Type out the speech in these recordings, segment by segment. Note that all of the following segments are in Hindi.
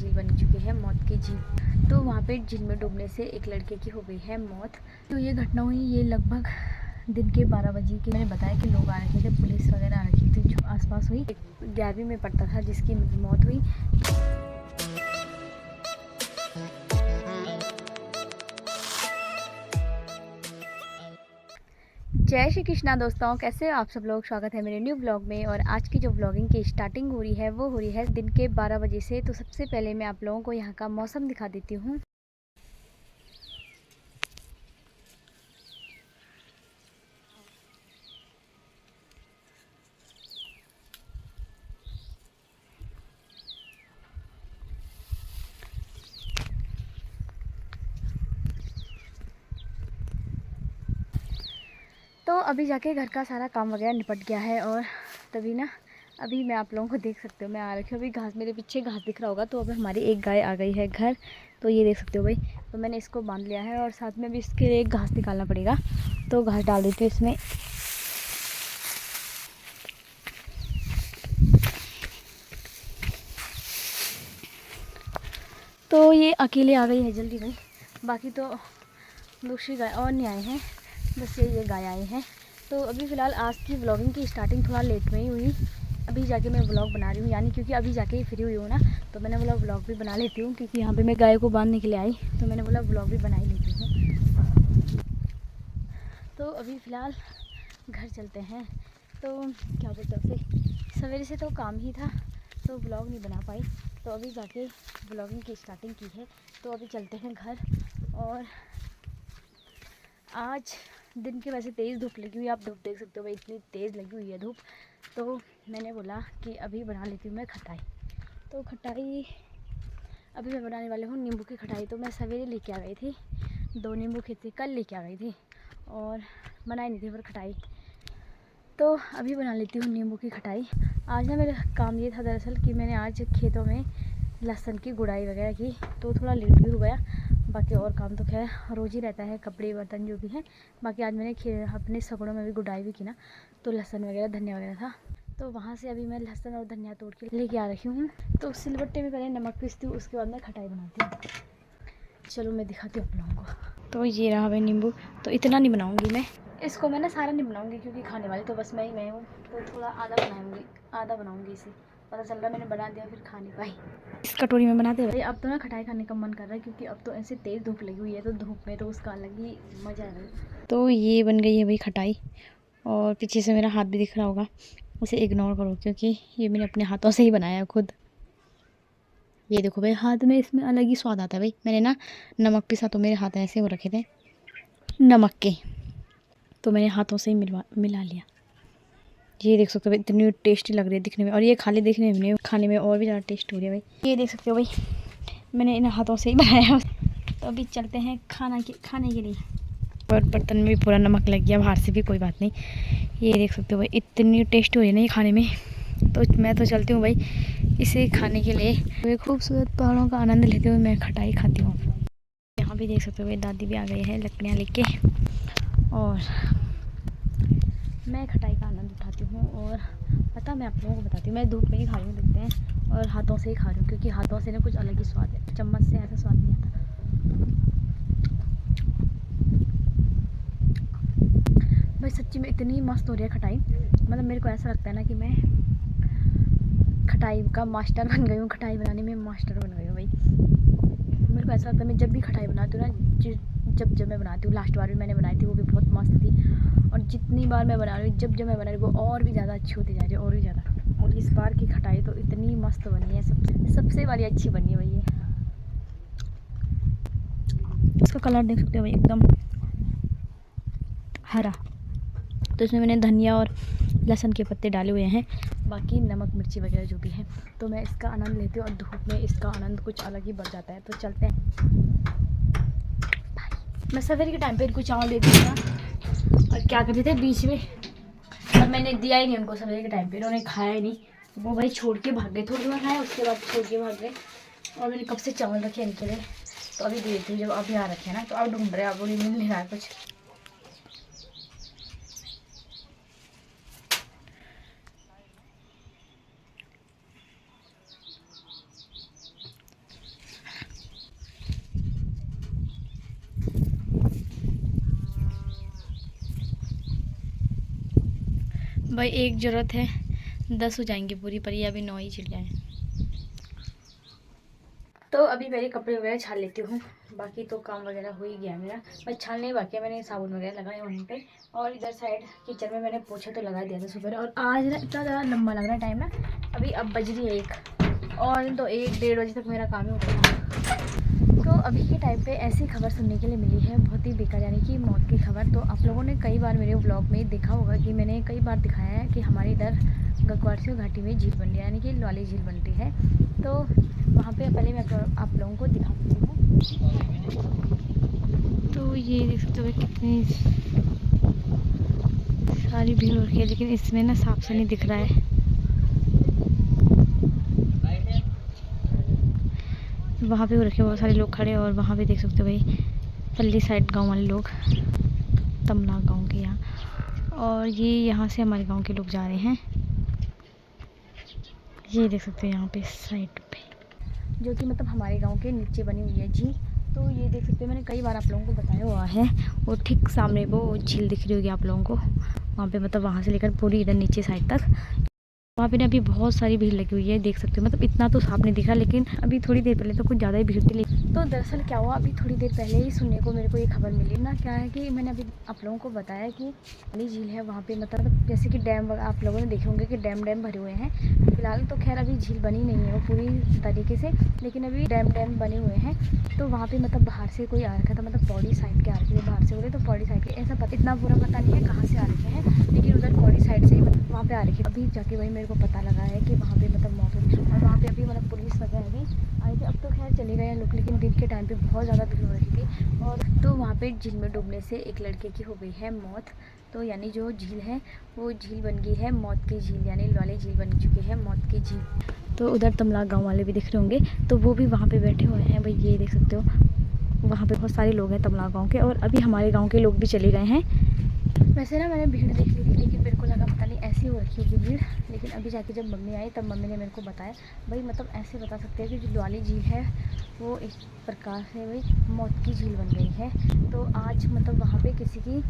झील बन चुकी है, मौत की झील। तो वहाँ पे झील में डूबने से एक लड़के की हो गई है मौत। तो ये घटना हुई, ये लगभग दिन के 12 बजे की। मैंने बताया कि लोग आ रखे थे, पुलिस वगैरह आ रखी थी जो आसपास हुई। एक 11वीं में पढ़ता था जिसकी मौत हुई। जय श्री कृष्णा दोस्तों, कैसे हो आप सब लोग। स्वागत है मेरे न्यू ब्लॉग में। और आज की जो ब्लॉगिंग की स्टार्टिंग हो रही है वो हो रही है दिन के 12 बजे से। तो सबसे पहले मैं आप लोगों को यहाँ का मौसम दिखा देती हूँ। तो अभी जाके घर का सारा काम वगैरह निपट गया है और तभी ना अभी मैं आप लोगों को देख सकते हो मैं आ रखी हूँ। अभी घास, मेरे पीछे घास दिख रहा होगा। तो अभी हमारी एक गाय आ गई है घर, तो ये देख सकते हो भाई। तो मैंने इसको बांध लिया है और साथ में भी इसके लिए घास निकालना पड़ेगा, तो घास डाल देती हूँ इसमें। तो ये अकेले आ गई है जल्दी भाई, बाकी तो दूसरी गाय और नहीं आए हैं, बस ये गाय आए हैं। तो अभी फ़िलहाल आज की व्लॉगिंग की स्टार्टिंग थोड़ा लेट में ही हुई। अभी जाके मैं व्लॉग बना रही हूँ, यानी क्योंकि अभी जाके ही फ्री हुई हूँ ना, तो मैंने बोला व्लॉग भी बना लेती हूँ। क्योंकि यहाँ पे मैं गाय को बांधने के लिए आई, तो मैंने बोला व्लॉग भी बना ही लेती हूँ। तो अभी फ़िलहाल घर चलते हैं। तो क्या बोलते हैं, फिर सवेरे से तो काम ही था, तो व्लॉग नहीं बना पाई। तो अभी जाके व्लॉगिंग की स्टार्टिंग की है। तो अभी चलते हैं घर। और आज दिन की वैसे तेज़ धूप लगी हुई है, आप धूप देख सकते हो भाई, इतनी तेज़ लगी हुई है धूप। तो मैंने बोला कि अभी बना लेती हूँ मैं खटाई। तो खटाई अभी मैं बनाने वाली हूँ नींबू की खटाई। तो मैं सवेरे लेके आ गई थी, 2 नींबू खेती कल लेके आ गई थी और बनाई नहीं थी पर खटाई। तो अभी बना लेती हूँ नींबू की खटाई। आज ना मेरा काम ये था दरअसल कि मैंने आज खेतों में लहसुन की गुड़ाई वगैरह की, तो थोड़ा लेट भी हो गया। बाकी और काम तो खैर रोज़ ही रहता है, कपड़े बर्तन जो भी हैं। बाकी आज मैंने अपने सगड़ों में भी गुड़ाई भी की ना, तो लहसुन वगैरह धनिया वगैरह था। तो वहाँ से अभी मैं लहसुन और धनिया तोड़ के लेके आ रही हूँ। तो सिलबट्टे में पहले नमक पीसती हूँ, उसके बाद मैं खटाई बनाती हूँ। चलो मैं दिखाती हूँ आप लोगों को। तो ये रहा भाई नींबू। तो इतना नहीं बनाऊँगी मैं इसको, मैं ना सारा नहीं बनाऊँगी क्योंकि खाने वाली तो बस मैं हूँ। तो थोड़ा आधा बनाऊँगी इसे। पता चल रहा मैंने बना दिया फिर खा नहीं पाई। इस कटोरी में बनाते हैं भाई। अब तो ना खटाई खाने का मन कर रहा है, क्योंकि अब तो ऐसे तेज़ धूप लगी हुई है, तो धूप में तो उसका अलग ही मज़ा है। तो ये बन गई है भाई खटाई। और पीछे से मेरा हाथ भी दिख रहा होगा, उसे इग्नोर करो क्योंकि ये मैंने अपने हाथों से ही बनाया खुद। ये देखो भाई, हाथ में इसमें अलग ही स्वाद आता है भाई। मैंने ना नमक पिसा, तो मेरे हाथ ऐसे हो रखे थे नमक के, तो मैंने हाथों से ही मिला लिया। ये देख सकते हो भाई, इतनी टेस्टी लग रही है दिखने में, और ये खाली दिखने में नहीं, खाने में और भी ज़्यादा टेस्ट हो रही है भाई। ये देख सकते हो भाई, मैंने इन हाथों से ही बनाया। तो अभी चलते हैं खाने के लिए। और बर्तन में भी पूरा नमक लग गया, बाहर से भी, कोई बात नहीं। ये देख सकते हो भाई, इतनी टेस्ट हो रही है ना ये खाने में। तो मैं तो चलती हूँ भाई इसे खाने के लिए। तो खूबसूरत पहाड़ों का आनंद लेते हुए मैं खटाई खाती हूँ। यहाँ भी देख सकते हो भाई, दादी भी आ गई है लकड़ियाँ लेके, और मैं खटाई का आनंद उठाती हूँ। और पता मैं आप लोगों को बताती हूँ, मैं धूप में ही खा रही हूँ देखते हैं, और हाथों से ही खा रही हूँ, क्योंकि हाथों से ना कुछ अलग ही स्वाद है, चम्मच से ऐसा स्वाद नहीं आता। भाई सच्ची में इतनी मस्त हो रही है खटाई, मतलब मेरे को ऐसा लगता है ना कि मैं खटाई का मास्टर बन गई हूँ, खटाई बनाने में मास्टर बन गई हूँ भाई। मेरे को ऐसा लगता है मैं जब भी खटाई बनाती हूँ ना, जब मैं बनाती हूँ, लास्ट बार भी मैंने बनाई थी, वो भी बहुत मस्त थी। और जितनी बार मैं बना रही हूँ, जब मैं बना रही हूँ, वो और भी ज़्यादा अच्छी होती जा रही है, और भी ज़्यादा। और इस बार की खटाई तो इतनी मस्त बनी है, सबसे वाली अच्छी बनी है भाई ये। इसका कलर देख सकते हो भाई, एकदम हरा। तो इसमें मैंने धनिया और लहसुन के पत्ते डाले हुए हैं, बाकी नमक मिर्ची वगैरह जो भी है। तो मैं इसका आनंद लेती हूँ, और धूप में इसका आनंद कुछ अलग ही बढ़ जाता है। तो चलते हैं। मैं सवेरे के टाइम पे इनको चावल देती थी ना, और क्या करते थे बीच में, और मैंने दिया ही नहीं उनको सवेरे के टाइम पे, उन्होंने खाया ही नहीं। वो भाई छोड़ के भाग गए, थोड़ी देर खाया उसके बाद छोड़ के भाग गए। और मैंने कब से चावल रखे इनके लिए, तो अभी दे देती हूँ। जब अब यहाँ रखे ना, तो अब ढूंढ रहे हैं, अब उन्हें मिल नहीं रहा है कुछ। भाई एक ज़रूरत है, 10 हो जाएंगी पूरी, पर ये अभी 9 ही चिड़िया है। तो अभी मेरे कपड़े वगैरह छान लेती हूँ, बाकी तो काम वगैरह हो ही गया मेरा। बस छानने ही बाकी है, मैंने साबुन वगैरह लगाए वहीं पे। और इधर साइड किचन में मैंने पोछा तो लगा दिया था सुबह। और आज ना इतना ज़्यादा लंबा लग रहा है टाइम ना, अभी अब बज रही है 1 और तो 1-1:30 बजे तक मेरा काम ही होता है। तो अभी के टाइम पे ऐसी खबर सुनने के लिए मिली है, बहुत ही बेकार, यानी कि मौत की खबर। तो आप लोगों ने कई बार मेरे व्लॉग में देखा होगा कि मैंने कई बार दिखाया है कि हमारे इधर गगवाड़सियों घाटी में झील बन रही है, यानी कि लवाली झील बन रही है। तो वहाँ पे पहले मैं आप लोगों को दिखा देती हूँ। तो ये देख सकते हो कितनी सारी भीड़ हो रखी है, लेकिन इसमें ना साफ से नहीं दिख रहा है। वहाँ पे हो रखे बहुत सारे लोग खड़े, और वहाँ पे देख सकते हो भाई पल्ली साइड गांव वाले लोग, तमना गांव के यहाँ। और ये यहाँ से हमारे गांव के लोग जा रहे हैं, ये देख सकते हो यहाँ पे साइड पे, जो कि मतलब हमारे गांव के नीचे बनी हुई है झील। तो ये देख सकते हो, मैंने कई बार आप लोगों को बताया हुआ है। वो ठीक सामने वो झील दिख रही होगी आप लोगों को, वहाँ पे मतलब वहाँ से लेकर पूरी इधर नीचे साइड तक, वहाँ पे ना अभी बहुत सारी भीड़ लगी हुई है, देख सकते हो। मतलब इतना तो साफ नहीं दिख रहा, लेकिन अभी थोड़ी देर पहले तो कुछ ज़्यादा ही भीड़ थी। तो दरअसल क्या हुआ, अभी थोड़ी देर पहले ही सुनने को मेरे को ये खबर मिली ना, क्या है कि मैंने अभी आप लोगों को बताया कि वाली झील है वहाँ पे, मतलब जैसे कि डैम आप लोगों ने देखे होंगे कि डैम भरे हुए हैं। फिलहाल तो खैर अभी झील बनी नहीं है वो पूरी तरीके से, लेकिन अभी डैम बने हुए हैं। तो वहाँ पे मतलब बाहर से कोई आ रखा था, मतलब पौड़ी साइड के आ रखे थे, बाहर से बोले तो पौड़ी साइड के, ऐसा इतना पूरा पता नहीं है कहाँ से आ रखे हैं, लेकिन उधर पौड़ी साइड से मतलब वहाँ पे आ रखे। अभी जाके वही मेरे को पता लगा है कि वहाँ पे मतलब मौत हुई, और वहाँ पे अभी मतलब पुलिस वगैरह भी आए थे। अब तो खैर चले गए हैं लोग, लेकिन दिन के टाइम पे बहुत ज़्यादा भीड़ हो रही थी। और तो वहाँ पे झील में डूबने से एक लड़के की हो गई है मौत। तो यानी जो झील है वो झील बन गई है मौत की झील, यानी लवाली झील बन चुकी है मौत की झील। तो उधर तमला गाँव वाले भी दिख रहे होंगे, तो वो भी वहाँ पे बैठे हुए हैं भाई, ये देख सकते हो। वहाँ पे बहुत सारे लोग हैं तमला गाँव के, और अभी हमारे गाँव के लोग भी चले गए हैं। वैसे ना मैंने भीड़ देख ली थी, लेकिन मेरे को लगा पता नहीं ऐसी हो रखी होगी भीड़। लेकिन अभी जाके जब मम्मी आई तब मम्मी ने मेरे को बताया भाई, मतलब ऐसे बता सकते हैं कि जो लवाली झील है वो एक प्रकार से भाई मौत की झील बन गई है। तो आज मतलब वहाँ पे किसी की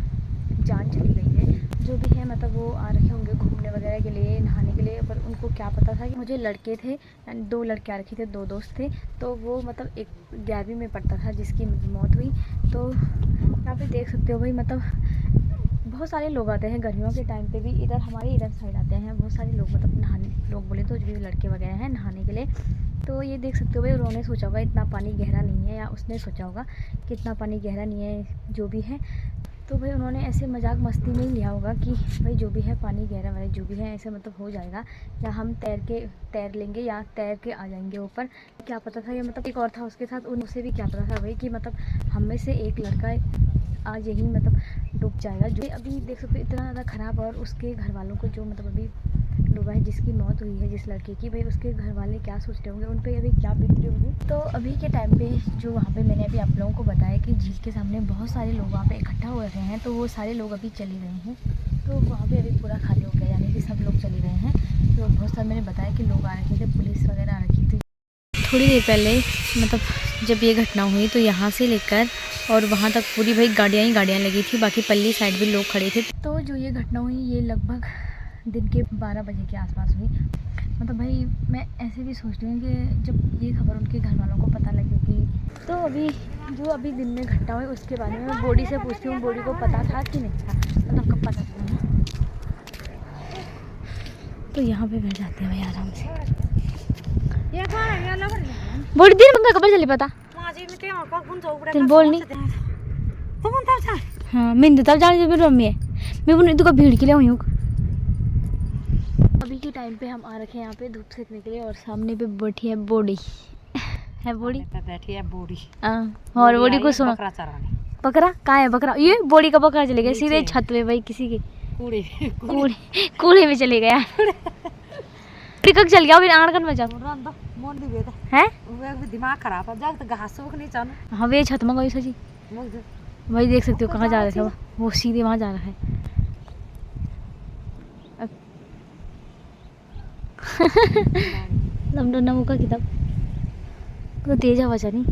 जान चली गई है, जो भी है। मतलब वो आ रखे होंगे घूमने वगैरह के लिए, नहाने के लिए, पर उनको क्या पता था कि मुझे लड़के थे, यानी 2 लड़के आ रखे थे, 2 दोस्त थे। तो वो मतलब एक 11वीं में पढ़ता था जिसकी मौत हुई। तो यहाँ पे देख सकते हो भाई, मतलब बहुत सारे लोग आते हैं गर्मियों के टाइम पे भी, इधर हमारे इधर साइड आते हैं बहुत सारे लोग, मतलब नहाने, लोग बोले तो जो भी लड़के वगैरह हैं नहाने के लिए। तो ये देख सकते हो भाई, उन्होंने सोचा होगा इतना पानी गहरा नहीं है, या उसने सोचा होगा कि इतना पानी गहरा नहीं है, जो भी है। तो भाई उन्होंने ऐसे मजाक मस्ती में ही लिया होगा कि भाई जो भी है पानी गहरा वाला जो भी है ऐसे मतलब हो जाएगा, या हम तैर लेंगे या तैर के आ जाएंगे ऊपर। क्या पता था ये मतलब एक और था उसके साथ, उनसे भी क्या पता था भाई कि मतलब हम में से एक लड़का आज यही मतलब डूब जाएगा। जो अभी देख सकते इतना ज़्यादा ख़राब, और उसके घर वालों को जो मतलब अभी डूबा है, जिसकी मौत हुई है जिस लड़के की, भाई उसके घर वाले क्या सोच रहे होंगे, उन पर अभी क्या बीत रही होगी। तो अभी के टाइम पे जो वहाँ पे मैंने अभी आप लोगों को बताया कि झील के सामने बहुत सारे लोग वहाँ पे इकट्ठा हो रहे हैं, तो वो सारे लोग अभी चले गए हैं। तो वहाँ पे अभी पूरा खाली हो गया, यानी कि सब लोग चले गए हैं। तो बहुत सारे मैंने बताया कि लोग आ रखे थे, पुलिस वगैरह आ रखी थी। थोड़ी देर पहले मतलब जब ये घटना हुई तो यहाँ से लेकर और वहाँ तक पूरी भाई गाड़ियाँ ही गाड़ियाँ लगी थी, बाकी पल्ली साइड भी लोग खड़े थे। तो जो ये घटना हुई ये लगभग दिन के 12 बजे के आसपास हुई। मतलब भाई मैं ऐसे भी सोच रही हूँ कि जब ये खबर उनके घर वालों को पता लगेगी, तो अभी दिन में घटना हुई उसके बारे में मैं बॉडी से पूछती हूँ, बॉडी को पता था कि नहीं था, मतलब कब पता चला। तो यहाँ पे बैठ जाते हैं भाई आराम से। बड़ी देर में खबर चली पता चल बोल नहीं। हाँ मैं तब जाने जब मम्मी है मैं बोल तो भीड़ के लिए हुई हूँ। अभी के टाइम पे हम आ रखे हैं यहाँ पे धूप सेकने के लिए, और सामने पे बैठी है बॉडी है बॉडी बैठी है बूढ़ी। और बॉडी को सुनो बकरा कहाँ है बकरा, ये बॉडी का बकरा चले गया सीधे छत पे भाई किसी के कूड़े में चले गया टिकक चल गया फिर आड़कन में जा है दिमाग खराब है जाग घास सूख नहीं चाहना। हाँ वे छत में गई सची भाई देख सकते हो कहाँ जा रहे थे वो सीधे वहाँ जा रहा है। लमडो नमू का किताब तो तेज हवा चली